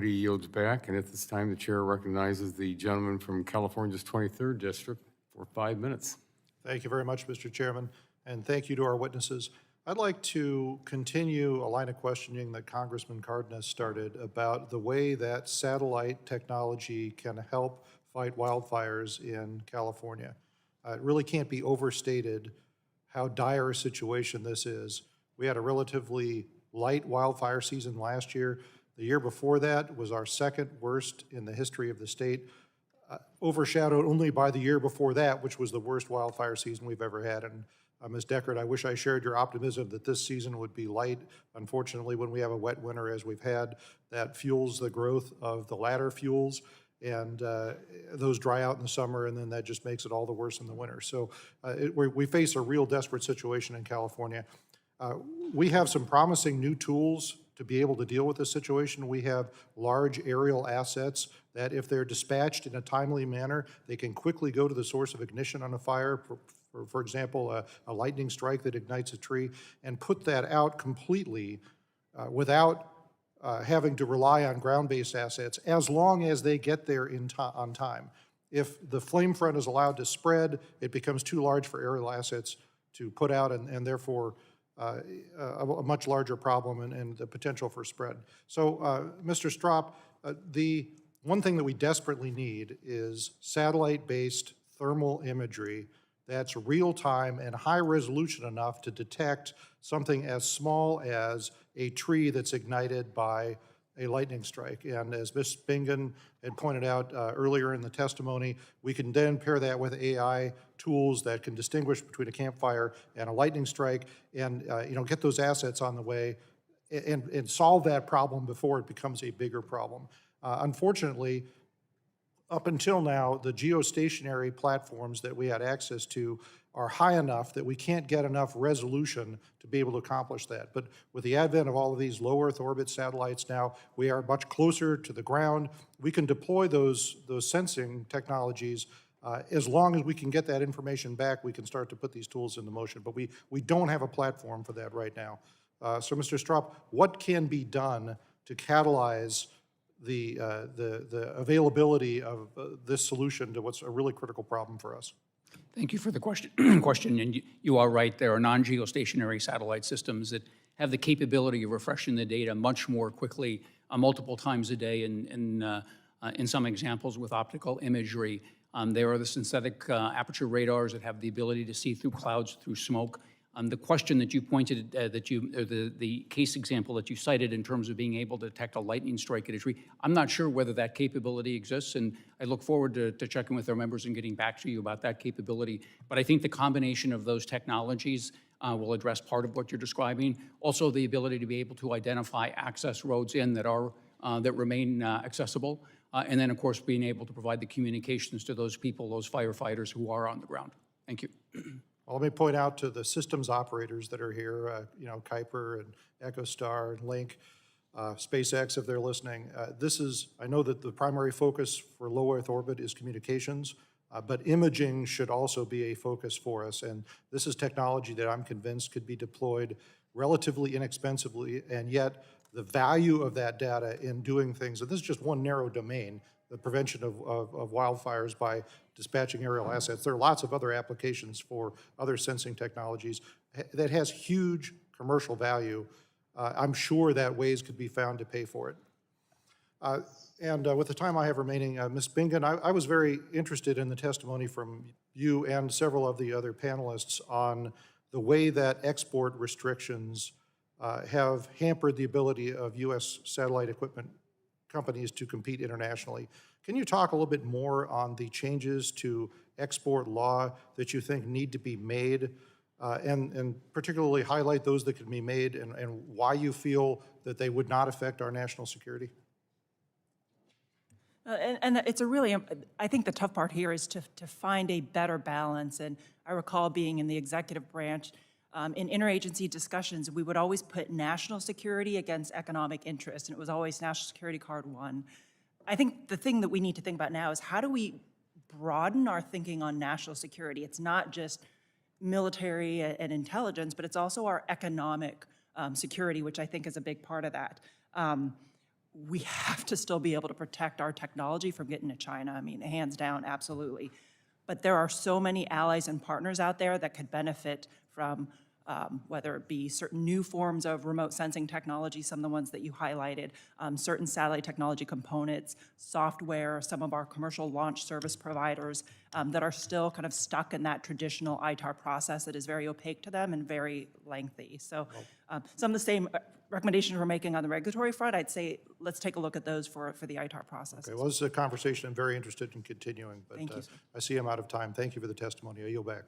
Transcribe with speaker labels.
Speaker 1: He yields back, and at this time, the chair recognizes the gentleman from California's 23rd District for 5 minutes.
Speaker 2: Thank you very much, Mr. Chairman, and thank you to our witnesses. I'd like to continue a line of questioning that Congressman Cardenas started about the way that satellite technology can help fight wildfires in California. It really can't be overstated how dire a situation this is. We had a relatively light wildfire season last year. The year before that was our second worst in the history of the state, overshadowed only by the year before that, which was the worst wildfire season we've ever had. And Ms. Deckard, I wish I shared your optimism that this season would be light. Unfortunately, when we have a wet winter as we've had, that fuels the growth of the latter fuels, and those dry out in the summer, and then that just makes it all the worse in the winter. So we face a real desperate situation in California. We have some promising new tools to be able to deal with this situation. We have large aerial assets that, if they're dispatched in a timely manner, they can quickly go to the source of ignition on a fire, for example, a lightning strike that ignites a tree, and put that out completely without having to rely on ground-based assets, as long as they get there on time. If the flame front is allowed to spread, it becomes too large for aerial assets to put out, and therefore a much larger problem and the potential for spread. So, Mr. Strop, the one thing that we desperately need is satellite-based thermal imagery that's real-time and high-resolution enough to detect something as small as a tree that's ignited by a lightning strike. And as Ms. Bingen had pointed out earlier in the testimony, we can then pair that with AI tools that can distinguish between a campfire and a lightning strike, and get those assets on the way and solve that problem before it becomes a bigger problem. Unfortunately, up until now, the geostationary platforms that we had access to are high enough that we can't get enough resolution to be able to accomplish that. But with the advent of all of these low Earth orbit satellites now, we are much closer to the ground. We can deploy those sensing technologies. As long as we can get that information back, we can start to put these tools into motion. But we don't have a platform for that right now. So, Mr. Strop, what can be done to catalyze the availability of this solution to what's a really critical problem for us?
Speaker 3: Thank you for the question. And you are right. There are non-geostationary satellite systems that have the capability of refreshing the data much more quickly, multiple times a day. In some examples with optical imagery, there are the synthetic aperture radars that have the ability to see through clouds, through smoke. The question that you pointed, the case example that you cited in terms of being able to detect a lightning strike at a tree, I'm not sure whether that capability exists, and I look forward to checking with our members and getting back to you about that capability. But I think the combination of those technologies will address part of what you're describing. Also, the ability to be able to identify access roads in that remain accessible, and then, of course, being able to provide the communications to those people, those firefighters who are on the ground. Thank you.
Speaker 2: Well, let me point out to the systems operators that are here, Kuiper and EchoStar and Link, SpaceX, if they're listening. I know that the primary focus for low Earth orbit is communications, but imaging should also be a focus for us. And this is technology that I'm convinced could be deployed relatively inexpensively, and yet the value of that data in doing things, and this is just one narrow domain, the prevention of wildfires by dispatching aerial assets. There are lots of other applications for other sensing technologies that has huge commercial value. I'm sure that ways could be found to pay for it. With the time I have remaining, Ms. Bingen, I was very interested in the testimony from you and several of the other panelists on the way that export restrictions have hampered the ability of U.S. satellite equipment companies to compete internationally. Can you talk a little bit more on the changes to export law that you think need to be made, and particularly highlight those that can be made and why you feel that they would not affect our national security?
Speaker 4: And it's I think the tough part here is to find a better balance. And I recall being in the executive branch, in interagency discussions, we would always put national security against economic interest, and it was always national security card one. I think the thing that we need to think about now is how do we broaden our thinking on national security? It's not just military and intelligence, but it's also our economic security, which I think is a big part of that. we have to still be able to protect our technology from getting to China. I mean, hands down, absolutely. But there are so many allies and partners out there that could benefit from whether it be certain new forms of remote sensing technology, some of the ones that you highlighted, certain satellite technology components, software, some of our commercial launch service providers that are still kind of stuck in that traditional ITAR process that is very opaque to them and very lengthy. So some of the same recommendations we're making on the regulatory front, I'd say let's take a look at those for the ITAR process.
Speaker 2: Okay, well, this is a conversation I'm very interested in continuing, but
Speaker 4: Thank you, sir.
Speaker 2: I see I'm out of time. Thank you for the testimony. I yield back.